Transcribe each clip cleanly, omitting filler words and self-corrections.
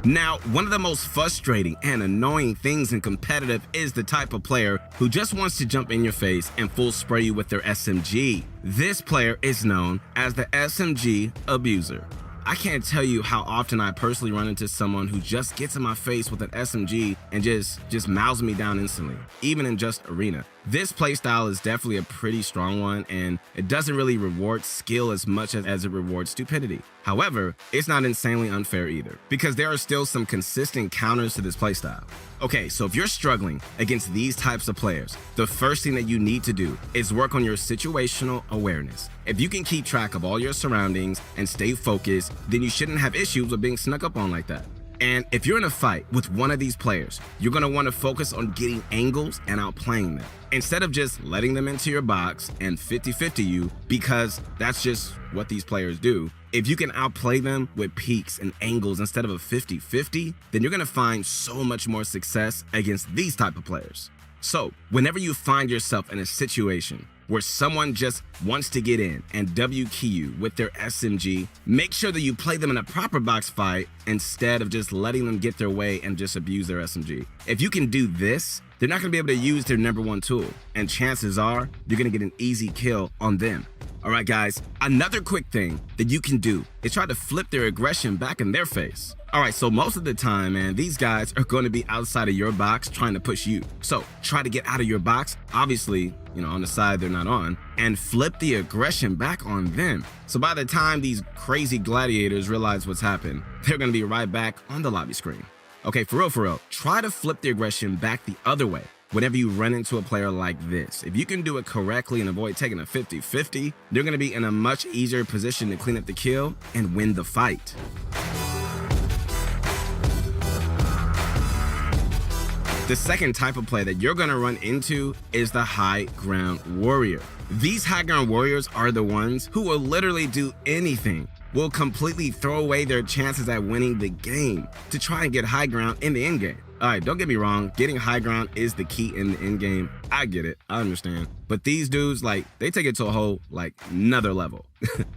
Now, one of the most frustrating and annoying things in competitive is the type of player who just wants to jump in your face and full spray you with their SMG. This player is known as the SMG abuser. I can't tell you how often I personally run into someone who just gets in my face with an SMG and just mouths me down instantly, even in just arena. This playstyle is definitely a pretty strong one, and it doesn't really reward skill as much as it rewards stupidity. However, it's not insanely unfair either, because there are still some consistent counters to this playstyle. Okay, so if you're struggling against these types of players, the first thing that you need to do is work on your situational awareness. If you can keep track of all your surroundings and stay focused, then you shouldn't have issues with being snuck up on like that. And if you're in a fight with one of these players, you're going to want to focus on getting angles and outplaying them, instead of just letting them into your box and 50-50 you, because that's just what these players do. If you can outplay them with peaks and angles instead of a 50-50, then you're going to find so much more success against these type of players. So whenever you find yourself in a situation where someone just wants to get in and W-key you with their SMG, make sure that you play them in a proper box fight instead of just letting them get their way and just abuse their SMG. If you can do this, they're not going to be able to use their #1 tool, and chances are you're going to get an easy kill on them. Alright guys, another quick thing that you can do is try to flip their aggression back in their face. Alright, so most of the time, man, these guys are going to be outside of your box trying to push you. So try to get out of your box, obviously, on the side they're not on, and flip the aggression back on them. So by the time these crazy gladiators realize what's happened, they're going to be right back on the lobby screen. Okay, for real, try to flip the aggression back the other way whenever you run into a player like this. If you can do it correctly and avoid taking a 50-50, you're going to be in a much easier position to clean up the kill and win the fight. The second type of play that you're going to run into is the high ground warrior. These high ground warriors are the ones who will literally do anything, will completely throw away their chances at winning the game to try and get high ground in the end game. Alright, don't get me wrong, getting high ground is the key in the end game. I get it, I understand. But these dudes, they take it to a whole, another level.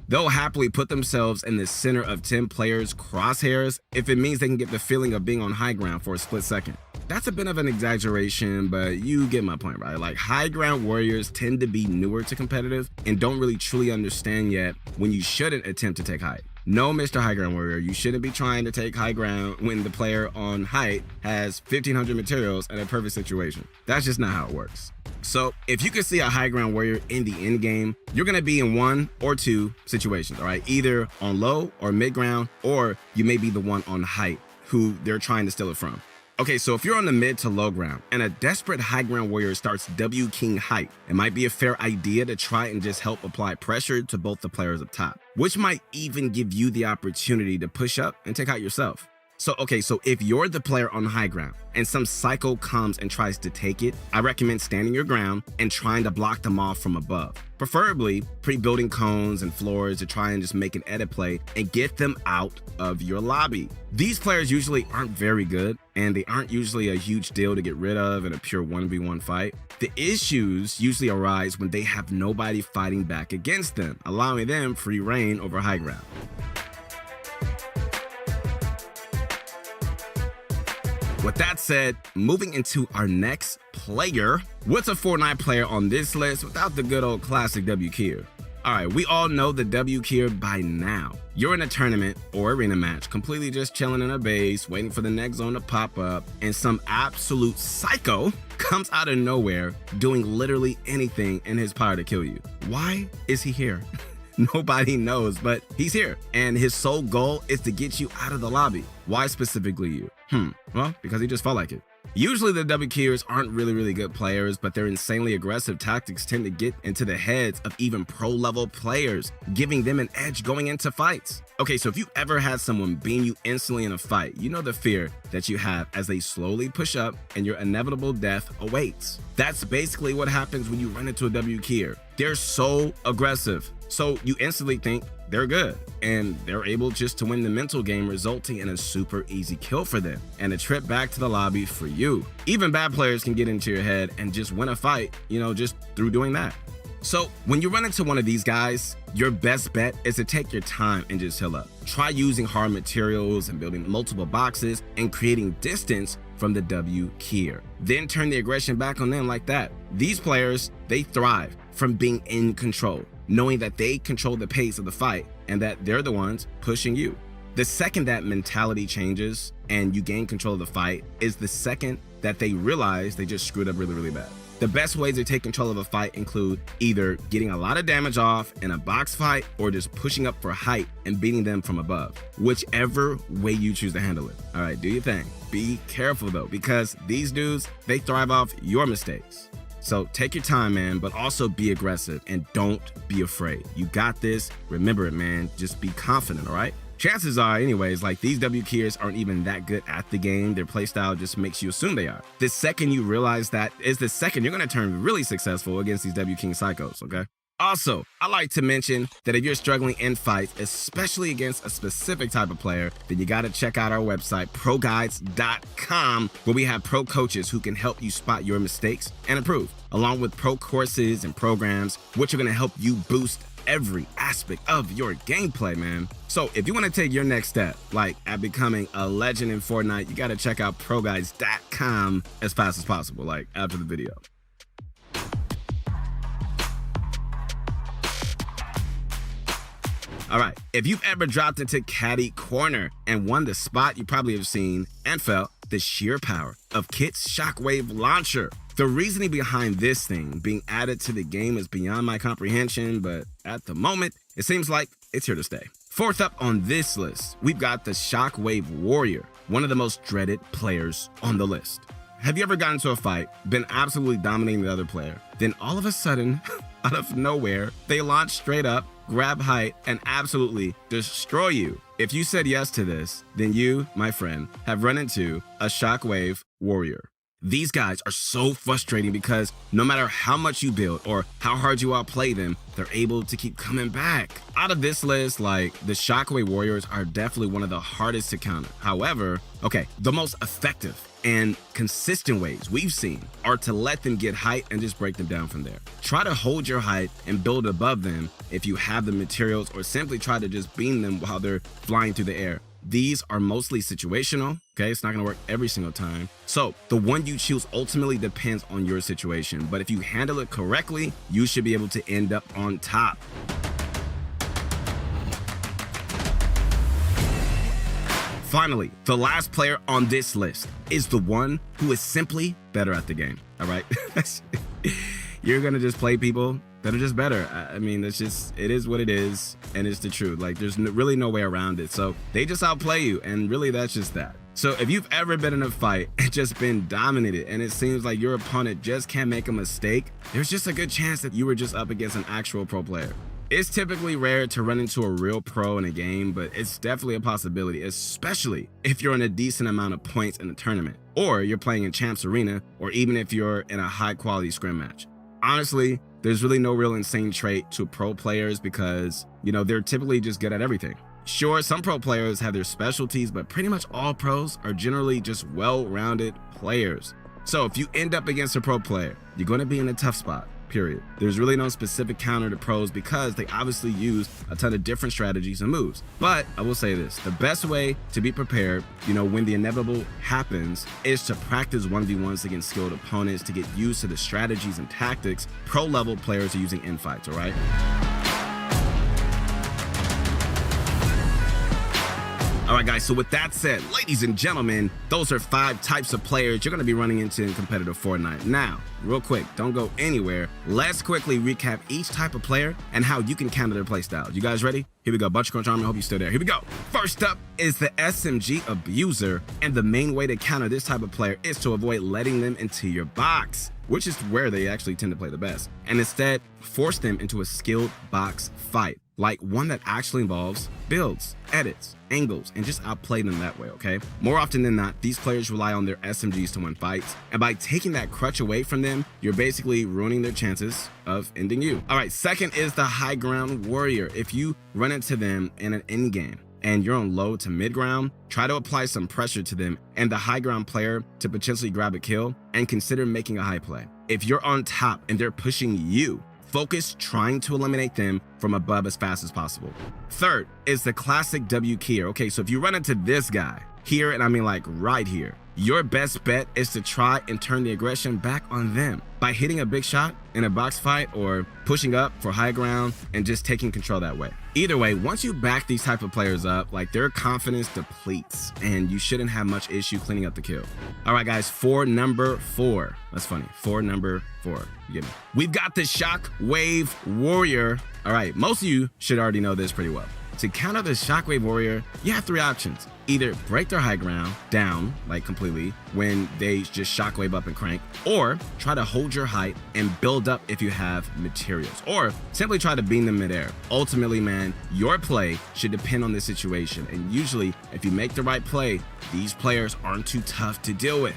They'll happily put themselves in the center of 10 players' crosshairs if it means they can get the feeling of being on high ground for a split second. That's a bit of an exaggeration, but you get my point, right? High ground warriors tend to be newer to competitive and don't really truly understand yet when you shouldn't attempt to take height. No, Mr. High Ground Warrior, you shouldn't be trying to take high ground when the player on height has 1,500 materials and a perfect situation. That's just not how it works. So if you can see a high ground warrior in the end game, you're going to be in one or two situations, all right? Either on low or mid ground, or you may be the one on height who they're trying to steal it from. Okay, so if you're on the mid to low ground and a desperate high ground warrior starts W-king height, it might be a fair idea to try and just help apply pressure to both the players up top, which might even give you the opportunity to push up and take out yourself. So if you're the player on high ground and some psycho comes and tries to take it, I recommend standing your ground and trying to block them off from above. Preferably pre-building cones and floors to try and just make an edit play and get them out of your lobby. These players usually aren't very good, and they aren't usually a huge deal to get rid of in a pure 1v1 fight. The issues usually arise when they have nobody fighting back against them, allowing them free reign over high ground. With that said, moving into our next player, what's a Fortnite player on this list without the good old classic W-keyer? Alright, we all know the W-keyer by now. You're in a tournament or arena match, completely just chilling in a base, waiting for the next zone to pop up, and some absolute psycho comes out of nowhere doing literally anything in his power to kill you. Why is he here? Nobody knows, but he's here, and his sole goal is to get you out of the lobby. Why specifically you? Well, because he just felt like it. Usually the W-keyers aren't really good players, but their insanely aggressive tactics tend to get into the heads of even pro-level players, giving them an edge going into fights. Okay, so if you ever had someone beam you instantly in a fight, you know the fear that you have as they slowly push up and your inevitable death awaits. That's basically what happens when you run into a W-keyer. They're so aggressive. So you instantly think they're good, and they're able just to win the mental game, resulting in a super easy kill for them and a trip back to the lobby for you. Even bad players can get into your head and just win a fight, just through doing that. So when you run into one of these guys, your best bet is to take your time and just heal up. Try using hard materials and building multiple boxes and creating distance from the W keyer. Then turn the aggression back on them like that. These players, they thrive from being in control, knowing that they control the pace of the fight and that they're the ones pushing you. The second that mentality changes and you gain control of the fight is the second that they realize they just screwed up really, really bad. The best ways to take control of a fight include either getting a lot of damage off in a box fight or just pushing up for height and beating them from above. Whichever way you choose to handle it. All right, do your thing. Be careful though, because these dudes, they thrive off your mistakes. So take your time, man, but also be aggressive and don't be afraid. You got this. Remember it, man. Just be confident, all right? Chances are, anyways, like these W keyers aren't even that good at the game. Their playstyle just makes you assume they are. The second you realize that is the second you're going to turn really successful against these W King psychos, okay? Also, I like to mention that if you're struggling in fights, especially against a specific type of player, then you got to check out our website, proguides.com, where we have pro coaches who can help you spot your mistakes and improve, along with pro courses and programs, which are going to help you boost every aspect of your gameplay, man. So if you want to take your next step, like at becoming a legend in Fortnite, you got to check out proguides.com as fast as possible, like after the video. All right, if you've ever dropped into Caddy Corner and won the spot, you probably have seen and felt the sheer power of Kit's Shockwave Launcher. The reasoning behind this thing being added to the game is beyond my comprehension, but at the moment, it seems like it's here to stay. Fourth up on this list, we've got the Shockwave Warrior, one of the most dreaded players on the list. Have you ever gotten into a fight, been absolutely dominating the other player, then all of a sudden, out of nowhere, they launch straight up, grab height, and absolutely destroy you? If you said yes to this, then you, my friend, have run into a Shockwave Warrior. These guys are so frustrating because no matter how much you build or how hard you outplay them, they're able to keep coming back. Out of this list, like, the Shockwave Warriors are definitely one of the hardest to counter. However, the most effective and consistent ways we've seen are to let them get height and just break them down from there. Try to hold your height and build above them if you have the materials, or simply try to just beam them while they're flying through the air. These are mostly situational, okay? It's not gonna work every single time. So the one you choose ultimately depends on your situation, but if you handle it correctly, you should be able to end up on top. Finally, the last player on this list is the one who is simply better at the game, all right? You're gonna just play people that are just better. I mean, it is what it is, and it's the truth. Like, there's really no way around it. So they just outplay you, and really that's just that. So if you've ever been in a fight and just been dominated, and it seems like your opponent just can't make a mistake, there's just a good chance that you were just up against an actual pro player. It's typically rare to run into a real pro in a game, but it's definitely a possibility, especially if you're in a decent amount of points in a tournament, or you're playing in Champs Arena, or even if you're in a high quality scrim match. Honestly, there's really no real insane trait to pro players because, they're typically just good at everything. Sure, some pro players have their specialties, but pretty much all pros are generally just well-rounded players. So if you end up against a pro player, you're going to be in a tough spot, period. There's really no specific counter to pros because they obviously use a ton of different strategies and moves. But I will say this, the best way to be prepared, when the inevitable happens, is to practice 1v1s against skilled opponents to get used to the strategies and tactics pro level players are using in fights, all right? All right, guys, so with that said, ladies and gentlemen, those are 5 types of players you're going to be running into in competitive Fortnite. Now, real quick, don't go anywhere. Let's quickly recap each type of player and how you can counter their playstyles. You guys ready? Here we go. Bunch of Crunch Army. I hope you're still there. Here we go. First up is the SMG Abuser. And the main way to counter this type of player is to avoid letting them into your box, which is where they actually tend to play the best, and instead force them into a skilled box fight. like one that actually involves builds, edits, angles, and just outplay them that way, okay? More often than not, these players rely on their SMGs to win fights, and by taking that crutch away from them, you're basically ruining their chances of ending you. All right, second is the high ground warrior. If you run into them in an endgame, and you're on low to mid ground, try to apply some pressure to them and the high ground player to potentially grab a kill and consider making a high play. If you're on top and they're pushing you, focus trying to eliminate them from above as fast as possible. Third is the classic W keyer. Okay, so if you run into this guy here, and I mean like right here, your best bet is to try and turn the aggression back on them by hitting a big shot in a box fight or pushing up for high ground and just taking control that way. Either way, once you back these type of players up, like their confidence depletes and you shouldn't have much issue cleaning up the kill. All right, guys, for number 4. That's funny. For number 4. You get me? We've got the Shockwave Warrior. All right, most of you should already know this pretty well. To counter the Shockwave Warrior, you have 3 options. Either break their high ground down, like completely, when they just shockwave up and crank, or try to hold your height and build up if you have materials, or simply try to beam them midair. Ultimately, man, your play should depend on the situation, and usually, if you make the right play, these players aren't too tough to deal with.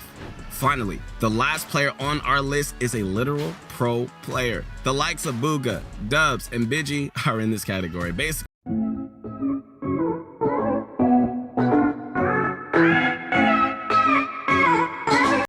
Finally, the last player on our list is a literal pro player. The likes of Booga, Dubs, and Biggie are in this category. Basically,